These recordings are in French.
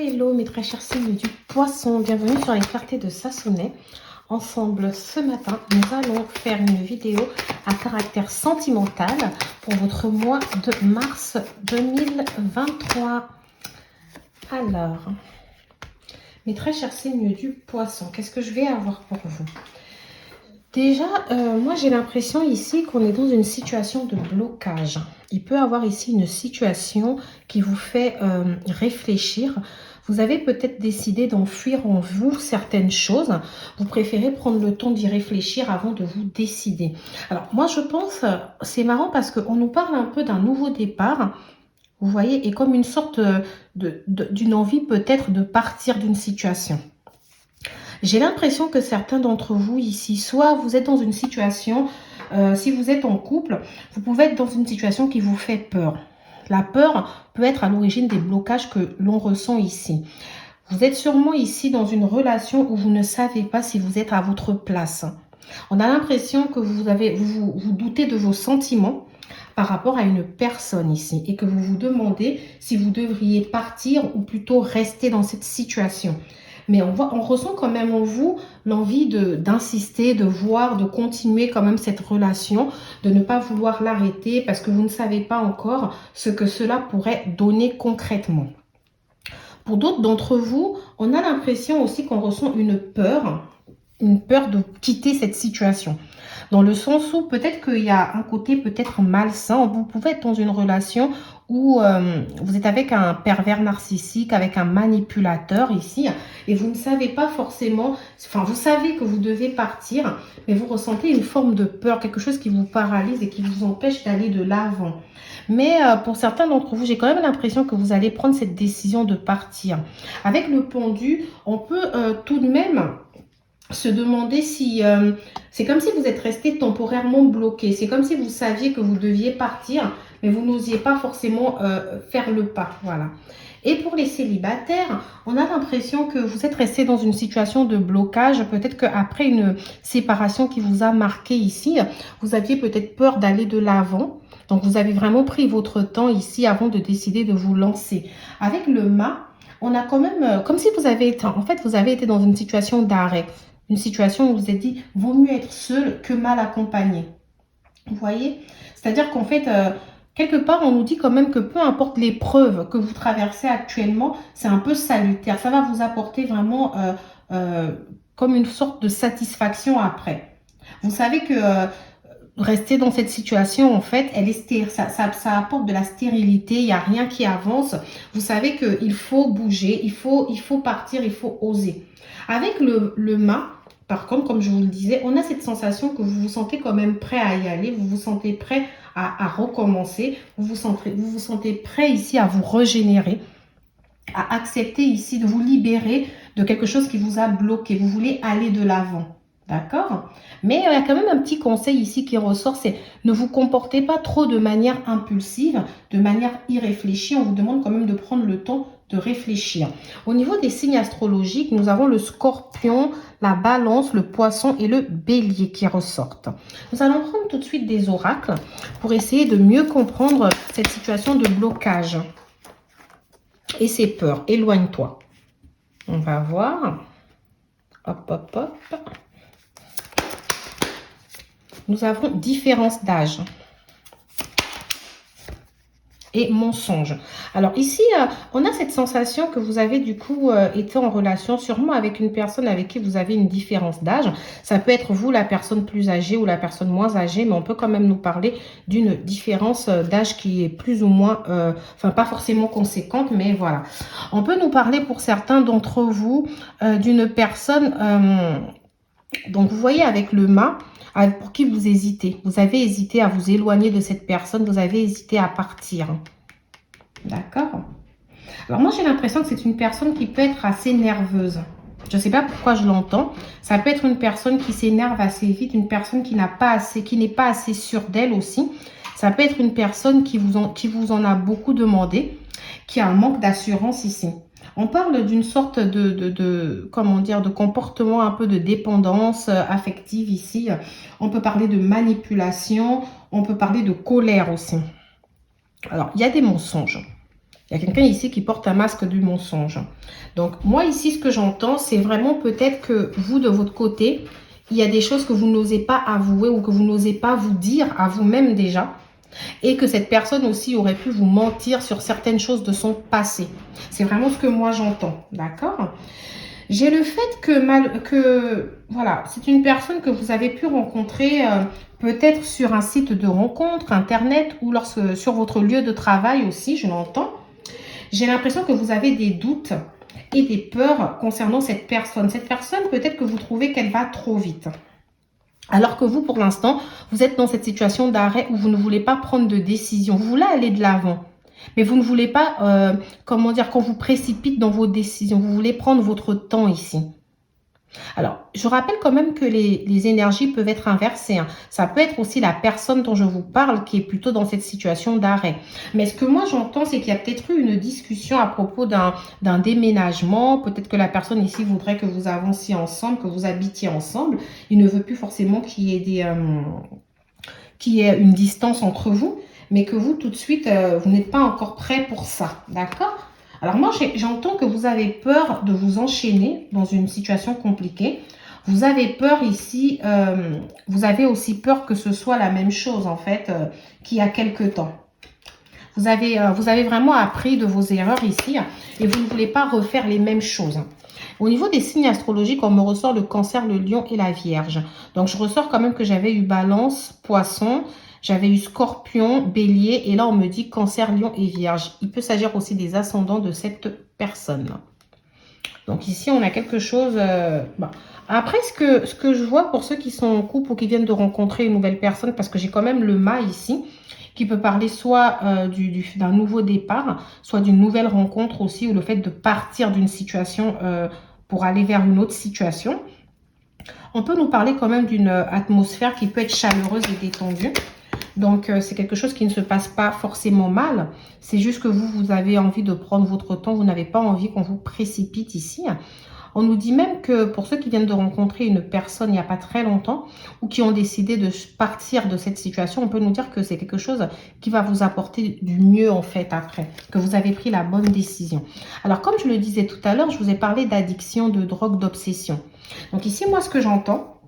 Hello mes très chers signes du poisson, bienvenue sur les clartés de Sassonet. Ensemble ce matin, nous allons faire une vidéo à caractère sentimental pour votre mois de mars 2023. Alors, mes très chers signes du poisson, qu'est-ce que je vais avoir pour vous? Déjà, moi j'ai l'impression ici qu'on est dans une situation de blocage. Il peut y avoir ici une situation qui vous fait réfléchir. Vous avez peut-être décidé d'enfuir en vous certaines choses. Vous préférez prendre le temps d'y réfléchir avant de vous décider. Alors moi je pense, c'est marrant parce qu'on nous parle un peu d'un nouveau départ. Vous voyez, et comme une sorte d'une envie peut-être de partir d'une situation. J'ai l'impression que certains d'entre vous ici, soit vous êtes dans une situation, si vous êtes en couple, vous pouvez être dans une situation qui vous fait peur. La peur peut être à l'origine des blocages que l'on ressent ici. Vous êtes sûrement ici dans une relation où vous ne savez pas si vous êtes à votre place. On a l'impression que vous doutez de vos sentiments par rapport à une personne ici et que vous vous demandez si vous devriez partir ou plutôt rester dans cette situation. Mais on ressent quand même en vous l'envie d'insister, de voir, de continuer quand même cette relation, de ne pas vouloir l'arrêter parce que vous ne savez pas encore ce que cela pourrait donner concrètement. Pour d'autres d'entre vous, on a l'impression aussi qu'on ressent une peur de quitter cette situation. Dans le sens où peut-être qu'il y a un côté peut-être malsain. Vous pouvez être dans une relation où vous êtes avec un pervers narcissique, avec un manipulateur ici, et vous ne savez pas forcément, enfin vous savez que vous devez partir, mais vous ressentez une forme de peur, quelque chose qui vous paralyse et qui vous empêche d'aller de l'avant. Mais pour certains d'entre vous, j'ai quand même l'impression que vous allez prendre cette décision de partir. Avec le pendu, on peut tout de même se demander si c'est comme si vous êtes resté temporairement bloqué. C'est comme si vous saviez que vous deviez partir, mais vous n'osiez pas forcément faire le pas. Voilà. Et pour les célibataires, on a l'impression que vous êtes resté dans une situation de blocage. Peut-être qu'après une séparation qui vous a marqué ici, vous aviez peut-être peur d'aller de l'avant. Donc, vous avez vraiment pris votre temps ici avant de décider de vous lancer. Avec le mât, on a quand même, comme si vous avez été, en fait, vous avez été dans une situation d'arrêt. Une situation où vous vous êtes dit, vaut mieux être seul que mal accompagné. Vous voyez? C'est-à-dire qu'en fait, quelque part, on nous dit quand même que peu importe l'épreuve que vous traversez actuellement, c'est un peu salutaire. Ça va vous apporter vraiment comme une sorte de satisfaction après. Vous savez que rester dans cette situation, en fait, elle est ça apporte de la stérilité, il n'y a rien qui avance. Vous savez qu'il faut bouger, il faut partir, il faut oser. Avec le mât, par contre, comme je vous le disais, on a cette sensation que vous vous sentez quand même prêt à y aller, vous vous sentez prêt à recommencer, vous vous sentez prêt ici à vous régénérer, à accepter ici de vous libérer de quelque chose qui vous a bloqué. Vous voulez aller de l'avant. D'accord? Mais il y a quand même un petit conseil ici qui ressort, c'est ne vous comportez pas trop de manière impulsive, de manière irréfléchie. On vous demande quand même de prendre le temps de réfléchir. Au niveau des signes astrologiques, nous avons le scorpion, la balance, le poisson et le bélier qui ressortent. Nous allons prendre tout de suite des oracles pour essayer de mieux comprendre cette situation de blocage et ses peurs. Éloigne-toi. On va voir. Hop, hop, hop. Nous avons différence d'âge et mensonge. Alors ici, on a cette sensation que vous avez du coup été en relation sûrement avec une personne avec qui vous avez une différence d'âge. Ça peut être vous, la personne plus âgée ou la personne moins âgée, mais on peut quand même nous parler d'une différence d'âge qui est plus ou moins, enfin pas forcément conséquente, mais voilà. On peut nous parler pour certains d'entre vous d'une personne, donc vous voyez avec le mât, pour qui vous hésitez. Vous avez hésité à vous éloigner de cette personne. Vous avez hésité à partir. D'accord? Alors moi, j'ai l'impression que c'est une personne qui peut être assez nerveuse. Je ne sais pas pourquoi je l'entends. Ça peut être une personne qui s'énerve assez vite. Une personne qui n'est pas assez sûre d'elle aussi. Ça peut être une personne qui vous en a beaucoup demandé. Qui a un manque d'assurance ici. On parle d'une sorte comment dire, de comportement un peu de dépendance affective ici. On peut parler de manipulation, on peut parler de colère aussi. Alors, il y a des mensonges. Il y a quelqu'un ici qui porte un masque du mensonge. Donc, moi, ici, ce que j'entends, c'est vraiment peut-être que vous, de votre côté, il y a des choses que vous n'osez pas avouer ou que vous n'osez pas vous dire à vous-même déjà. Et que cette personne aussi aurait pu vous mentir sur certaines choses de son passé. C'est vraiment ce que moi j'entends, d'accord? J'ai le fait que voilà, c'est une personne que vous avez pu rencontrer peut-être sur un site de rencontre, internet ou sur votre lieu de travail aussi, je l'entends. J'ai l'impression que vous avez des doutes et des peurs concernant cette personne. Cette personne, peut-être que vous trouvez qu'elle va trop vite. Alors que vous, pour l'instant, vous êtes dans cette situation d'arrêt où vous ne voulez pas prendre de décision. Vous voulez aller de l'avant. Mais vous ne voulez pas, comment dire, qu'on vous précipite dans vos décisions. Vous voulez prendre votre temps ici. Alors, je rappelle quand même que les énergies peuvent être inversées, hein. Ça peut être aussi la personne dont je vous parle qui est plutôt dans cette situation d'arrêt. Mais ce que moi j'entends, c'est qu'il y a peut-être eu une discussion à propos d'un déménagement. Peut-être que la personne ici voudrait que vous avanciez ensemble, que vous habitiez ensemble. Il ne veut plus forcément qu'il y ait qu'il y ait une distance entre vous, mais que vous, tout de suite, vous n'êtes pas encore prêt pour ça. D'accord ? Alors moi, j'entends que vous avez peur de vous enchaîner dans une situation compliquée. Vous avez peur ici, vous avez aussi peur que ce soit la même chose en fait qu'il y a quelque temps. Vous avez vraiment appris de vos erreurs ici et vous ne voulez pas refaire les mêmes choses. Au niveau des signes astrologiques, on me ressort le Cancer, le Lion et la Vierge. Donc je ressors quand même que j'avais eu Balance, Poisson. J'avais eu Scorpion, Bélier et là on me dit Cancer, Lion et Vierge. Il peut s'agir aussi des ascendants de cette personne. Donc ici on a quelque chose... Bon. Après ce que je vois pour ceux qui sont en couple ou qui viennent de rencontrer une nouvelle personne, parce que j'ai quand même le mât ici, qui peut parler soit d'un nouveau départ, soit d'une nouvelle rencontre aussi, ou le fait de partir d'une situation pour aller vers une autre situation. On peut nous parler quand même d'une atmosphère qui peut être chaleureuse et détendue. Donc, c'est quelque chose qui ne se passe pas forcément mal. C'est juste que vous avez envie de prendre votre temps. Vous n'avez pas envie qu'on vous précipite ici. On nous dit même que pour ceux qui viennent de rencontrer une personne il n'y a pas très longtemps ou qui ont décidé de partir de cette situation, on peut nous dire que c'est quelque chose qui va vous apporter du mieux en fait après, que vous avez pris la bonne décision. Alors, comme je le disais tout à l'heure, je vous ai parlé d'addiction, de drogue, d'obsession. Donc ici, moi, ce que j'entends,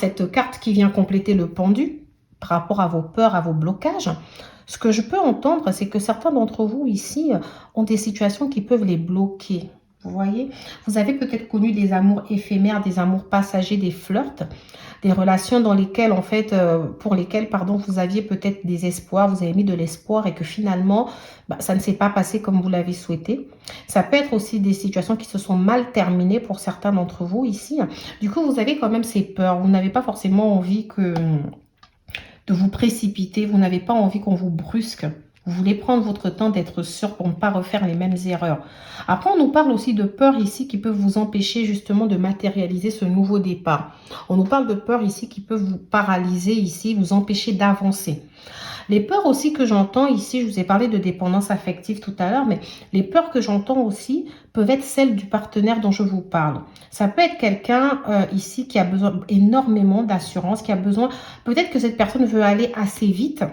cette carte qui vient compléter le pendu, par rapport à vos peurs, à vos blocages, ce que je peux entendre, c'est que certains d'entre vous ici ont des situations qui peuvent les bloquer. Vous voyez, vous avez peut-être connu des amours éphémères, des amours passagers, des flirts, des relations dans lesquelles, en fait, pour lesquelles, pardon, vous aviez peut-être des espoirs, vous avez mis de l'espoir et que finalement, ça ne s'est pas passé comme vous l'avez souhaité. Ça peut être aussi des situations qui se sont mal terminées pour certains d'entre vous ici. Du coup, vous avez quand même ces peurs. Vous n'avez pas forcément envie de vous précipiter, vous n'avez pas envie qu'on vous brusque. Vous voulez prendre votre temps d'être sûr pour ne pas refaire les mêmes erreurs. Après, on nous parle aussi de peurs ici qui peuvent vous empêcher justement de matérialiser ce nouveau départ. On nous parle de peurs ici qui peuvent vous paralyser ici, vous empêcher d'avancer. Les peurs aussi que j'entends ici, je vous ai parlé de dépendance affective tout à l'heure, mais les peurs que j'entends aussi peuvent être celles du partenaire dont je vous parle. Ça peut être quelqu'un ici qui a besoin énormément d'assurance, qui a besoin, peut-être que cette personne veut aller assez vite,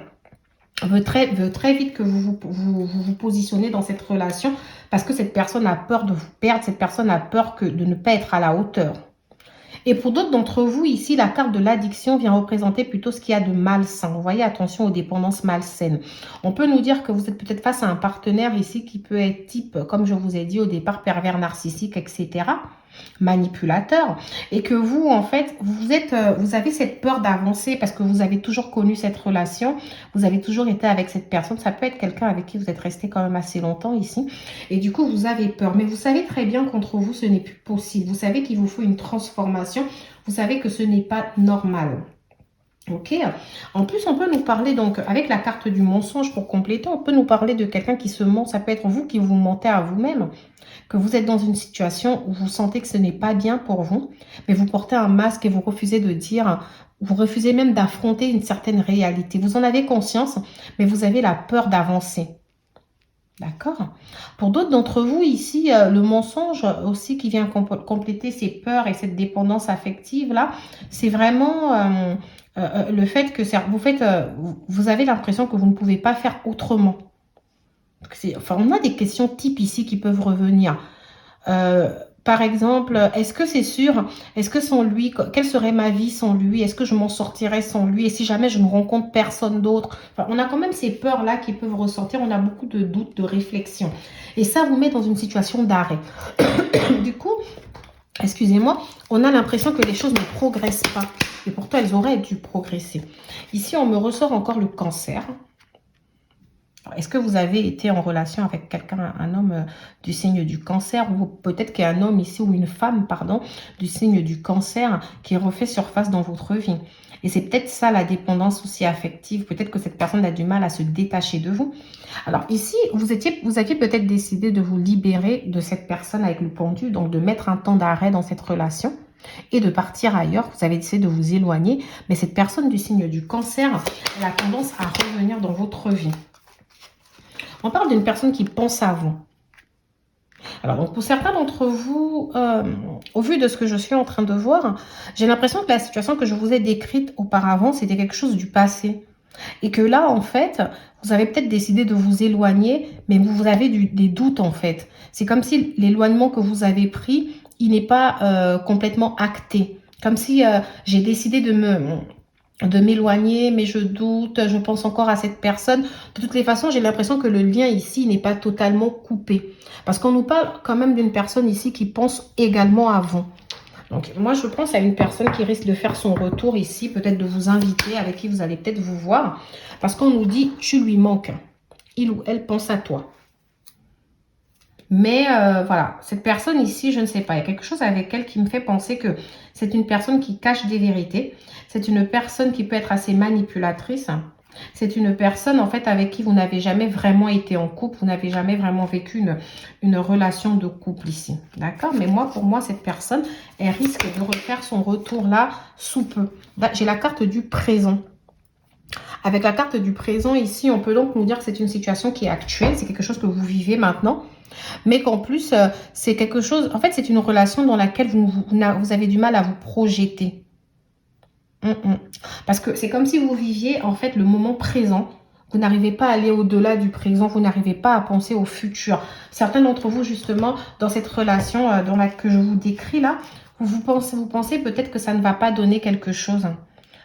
veut très vite que vous positionnez dans cette relation parce que cette personne a peur de vous perdre, cette personne a peur de ne pas être à la hauteur. Et pour d'autres d'entre vous, ici, la carte de l'addiction vient représenter plutôt ce qu'il y a de malsain. Vous voyez, attention aux dépendances malsaines. On peut nous dire que vous êtes peut-être face à un partenaire ici qui peut être type, comme je vous ai dit au départ, pervers narcissique, etc., manipulateur, et que vous, en fait, vous avez cette peur d'avancer parce que vous avez toujours connu cette relation, vous avez toujours été avec cette personne. Ça peut être quelqu'un avec qui vous êtes resté quand même assez longtemps ici, et du coup, vous avez peur. Mais vous savez très bien qu'entre vous, ce n'est plus possible. Vous savez qu'il vous faut une transformation. Vous savez que ce n'est pas normal. Ok. En plus, on peut nous parler, donc, avec la carte du mensonge pour compléter, on peut nous parler de quelqu'un qui se ment. Ça peut être vous qui vous mentez à vous-même, que vous êtes dans une situation où vous sentez que ce n'est pas bien pour vous, mais vous portez un masque et vous refusez de dire, vous refusez même d'affronter une certaine réalité. Vous en avez conscience, mais vous avez la peur d'avancer. D'accord. Pour d'autres d'entre vous ici, le mensonge aussi qui vient compléter ces peurs et cette dépendance affective-là, c'est vraiment le fait que vous avez l'impression que vous ne pouvez pas faire autrement. Enfin, on a des questions types ici qui peuvent revenir. Par exemple, est-ce que c'est sûr? Est-ce que sans lui, quelle serait ma vie sans lui? Est-ce que je m'en sortirais sans lui? Et si jamais je ne rencontre personne d'autre? Enfin, on a quand même ces peurs-là qui peuvent ressortir. On a beaucoup de doutes, de réflexions. Et ça vous met dans une situation d'arrêt. Du coup, excusez-moi, on a l'impression que les choses ne progressent pas. Et pourtant, elles auraient dû progresser. Ici, on me ressort encore le cancer. Est-ce que vous avez été en relation avec quelqu'un, un homme du signe du cancer, ou peut-être qu'il y a un homme ici, ou une femme, pardon, du signe du cancer qui refait surface dans votre vie? Et c'est peut-être ça la dépendance aussi affective. Peut-être que cette personne a du mal à se détacher de vous. Alors ici, vous aviez peut-être décidé de vous libérer de cette personne avec le pendu, donc de mettre un temps d'arrêt dans cette relation et de partir ailleurs. Vous avez décidé de vous éloigner, mais cette personne du signe du cancer, elle a tendance à revenir dans votre vie. On parle d'une personne qui pense à vous. Alors, donc pour certains d'entre vous, au vu de ce que je suis en train de voir, j'ai l'impression que la situation que je vous ai décrite auparavant, c'était quelque chose du passé. Et que là, en fait, vous avez peut-être décidé de vous éloigner, mais vous avez des doutes, en fait. C'est comme si l'éloignement que vous avez pris, il n'est pas complètement acté. Comme si j'ai décidé de m'éloigner, mais je doute, je pense encore à cette personne. De toutes les façons, j'ai l'impression que le lien ici n'est pas totalement coupé. Parce qu'on nous parle quand même d'une personne ici qui pense également à vous. Donc, moi, je pense à une personne qui risque de faire son retour ici, peut-être de vous inviter, avec qui vous allez peut-être vous voir. Parce qu'on nous dit, tu lui manques. Il ou elle pense à toi. Mais voilà, cette personne ici, je ne sais pas, il y a quelque chose avec elle qui me fait penser que c'est une personne qui cache des vérités. C'est une personne qui peut être assez manipulatrice. C'est une personne, en fait, avec qui vous n'avez jamais vraiment été en couple. Vous n'avez jamais vraiment vécu une relation de couple ici. D'accord? Mais moi, pour moi, cette personne, elle risque de refaire son retour là sous peu. Là, j'ai la carte du présent. Avec la carte du présent ici, on peut donc nous dire que c'est une situation qui est actuelle. C'est quelque chose que vous vivez maintenant. Mais qu'en plus, c'est quelque chose... En fait, c'est une relation dans laquelle vous avez du mal à vous projeter. Parce que c'est comme si vous viviez, en fait, le moment présent. Vous n'arrivez pas à aller au-delà du présent. Vous n'arrivez pas à penser au futur. Certains d'entre vous, justement, dans cette relation que je vous décris là, vous pensez peut-être que ça ne va pas donner quelque chose.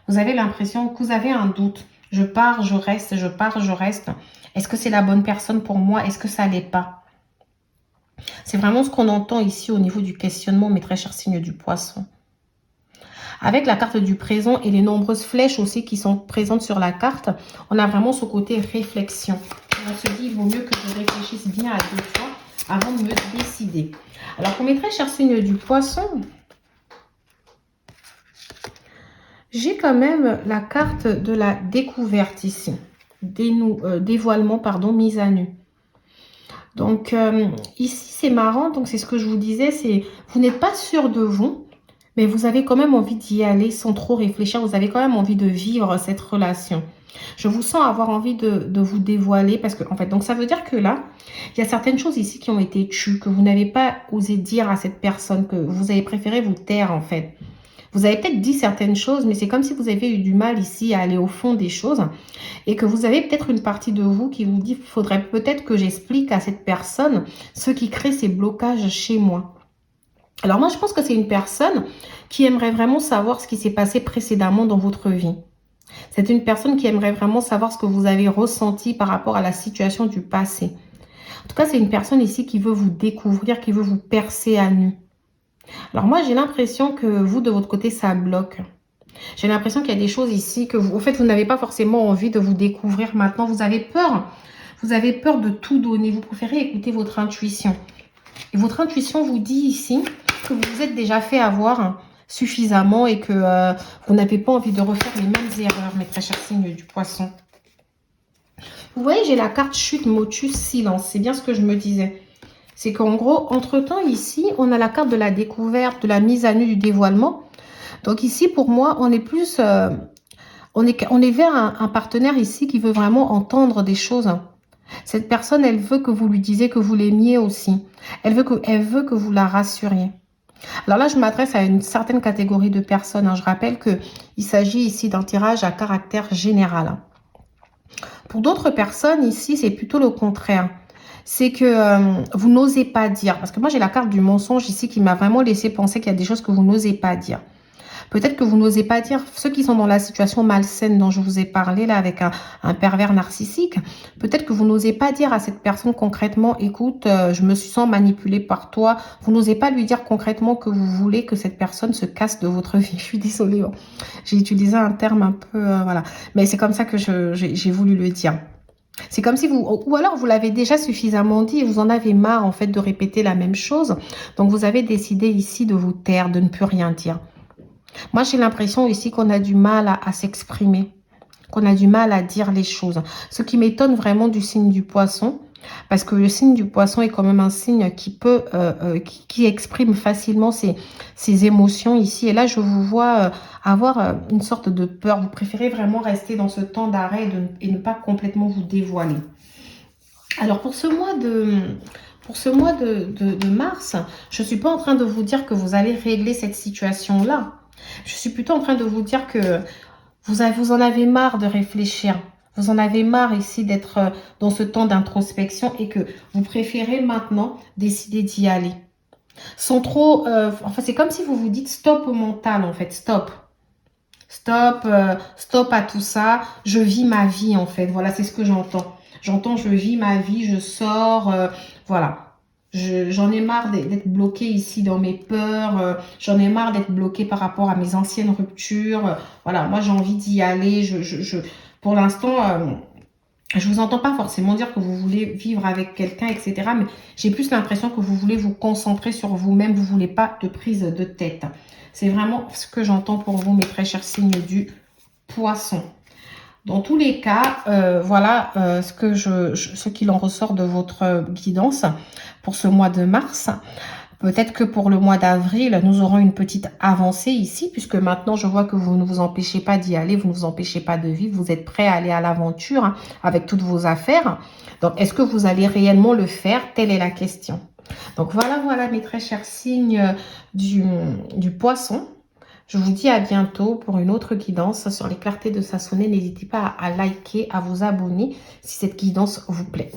Vous avez l'impression que vous avez un doute. Je pars, je reste, je pars, je reste. Est-ce que c'est la bonne personne pour moi? Est-ce que ça l'est pas? C'est vraiment ce qu'on entend ici au niveau du questionnement, mes très chers signes du poisson. Avec la carte du présent et les nombreuses flèches aussi qui sont présentes sur la carte, on a vraiment ce côté réflexion. On se dit, il vaut mieux que je réfléchisse bien à 2 fois avant de me décider. Alors, pour mes très chers signes du poisson, j'ai quand même la carte de la découverte ici. Dévoilement, pardon, mise à nu. Donc, ici, c'est marrant. Donc, c'est ce que je vous disais, c'est vous n'êtes pas sûr de vous, mais vous avez quand même envie d'y aller sans trop réfléchir. Vous avez quand même envie de vivre cette relation. Je vous sens avoir envie de vous dévoiler parce que, en fait, donc ça veut dire que là, il y a certaines choses ici qui ont été tues, que vous n'avez pas osé dire à cette personne, que vous avez préféré vous taire, en fait. Vous avez peut-être dit certaines choses, mais c'est comme si vous avez eu du mal ici à aller au fond des choses et que vous avez peut-être une partie de vous qui vous dit qu'il faudrait peut-être que j'explique à cette personne ce qui crée ces blocages chez moi. Alors moi, je pense que c'est une personne qui aimerait vraiment savoir ce qui s'est passé précédemment dans votre vie. C'est une personne qui aimerait vraiment savoir ce que vous avez ressenti par rapport à la situation du passé. En tout cas, c'est une personne ici qui veut vous découvrir, qui veut vous percer à nu. Alors moi, j'ai l'impression que vous, de votre côté, ça bloque. J'ai l'impression qu'il y a des choses ici que vous, en fait, vous n'avez pas forcément envie de vous découvrir maintenant. Vous avez peur. Vous avez peur de tout donner. Vous préférez écouter votre intuition. Et votre intuition vous dit ici que vous vous êtes déjà fait avoir suffisamment et que vous n'avez pas envie de refaire les mêmes erreurs, mes très chers signes du poisson. Vous voyez, j'ai la carte chute, motus, silence. C'est bien ce que je me disais. C'est qu'en gros, entre-temps, ici, on a la carte de la découverte, de la mise à nu, du dévoilement. Donc ici, pour moi, on est plus... on est vers un partenaire ici qui veut vraiment entendre des choses. Cette personne, elle veut que vous lui disiez que vous l'aimiez aussi. Elle veut que vous la rassuriez. Alors là, je m'adresse à une certaine catégorie de personnes. Je rappelle qu'il s'agit ici d'un tirage à caractère général. Pour d'autres personnes, ici, c'est plutôt le contraire. c'est que vous n'osez pas dire. Parce que moi, j'ai la carte du mensonge ici qui m'a vraiment laissé penser qu'il y a des choses que vous n'osez pas dire. Peut-être que vous n'osez pas dire, ceux qui sont dans la situation malsaine dont je vous ai parlé, là, avec un pervers narcissique, peut-être que vous n'osez pas dire à cette personne concrètement, écoute, je me sens manipulée par toi. Vous n'osez pas lui dire concrètement que vous voulez que cette personne se casse de votre vie. Je suis désolée, hein. J'ai utilisé un terme un peu, voilà. Mais c'est comme ça que j'ai voulu le dire. C'est comme si vous, ou alors vous l'avez déjà suffisamment dit et vous en avez marre en fait de répéter la même chose. Donc vous avez décidé ici de vous taire, de ne plus rien dire. Moi, j'ai l'impression ici qu'on a du mal à s'exprimer, qu'on a du mal à dire les choses. Ce qui m'étonne vraiment du signe du poisson, parce que le signe du poisson est quand même un signe qui peut, qui exprime facilement ses émotions ici. Et là, je vous vois avoir une sorte de peur. Vous préférez vraiment rester dans ce temps d'arrêt et ne pas complètement vous dévoiler. Alors, pour ce mois de mars, je ne suis pas en train de vous dire que vous allez régler cette situation-là. Je suis plutôt en train de vous dire que vous en avez marre de réfléchir. Vous en avez marre ici d'être dans ce temps d'introspection et que vous préférez maintenant décider d'y aller. Sans trop... enfin, c'est comme si vous vous dites stop au mental, en fait. Stop. Stop, stop à tout ça. Je vis ma vie, en fait. Voilà, c'est ce que j'entends. J'entends, je vis ma vie, je sors, voilà. J'en ai marre d'être bloquée ici dans mes peurs. J'en ai marre d'être bloquée par rapport à mes anciennes ruptures. Voilà, moi j'ai envie d'y aller. Pour l'instant, je vous entends pas forcément dire que vous voulez vivre avec quelqu'un, etc. Mais j'ai plus l'impression que vous voulez vous concentrer sur vous-même. Vous voulez pas de prise de tête. C'est vraiment ce que j'entends pour vous, mes très chers signes du poisson. Dans tous les cas, voilà ce qu'il en ressort de votre guidance pour ce mois de mars. Peut-être que pour le mois d'avril, nous aurons une petite avancée ici, puisque maintenant, je vois que vous ne vous empêchez pas d'y aller, vous ne vous empêchez pas de vivre, vous êtes prêt à aller à l'aventure hein, avec toutes vos affaires. Donc, est-ce que vous allez réellement le faire? Telle est la question. Donc, voilà mes très chers signes du poisson. Je vous dis à bientôt pour une autre guidance sur les clartés de Sassonet. N'hésitez pas à liker, à vous abonner si cette guidance vous plaît.